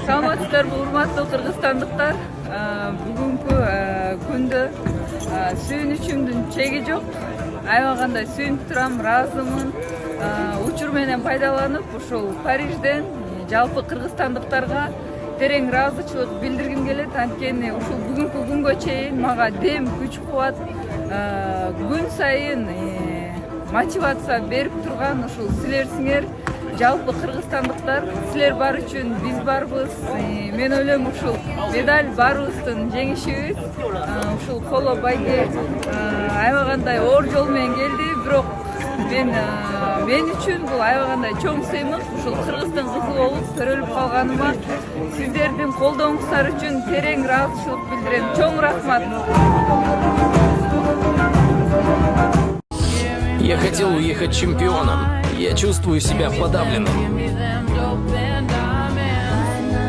Саламатсыздарбы, урматтуу кыргызстандыктар. Бүгүнкү күндө сүйүнүчүмдүн чеги жок. Аябагандай сүйүнүп турам, ыраазымын. Учур менен пайдаланып, ушул Парижден жалпы кыргызстандыктарга терең ыраазычылык билдиргим келет. Анткени ушул бүгүнкү күнгө чейин мага дем, күч кубат, күн сайын мотивация берип турган ушул силерсиңер. Жалпы кыргызстандыктар, силер бар үчүн биз барбыз. Мен ойлойм, ушул медаль баарыбыздын жеңишибиз. Ушул коло байге аябагандай оор жол менен келди, бирок мен үчүн бул аябагандай чоң сыймык. Ушул кыргыздын кызы болуп төрөлүп калганыма сиздердин колдооңуздар үчүн терең ыраазычылык билдирем. Чоң рахмат. Я хотел уехать чемпионом. Я чувствую себя подавленным.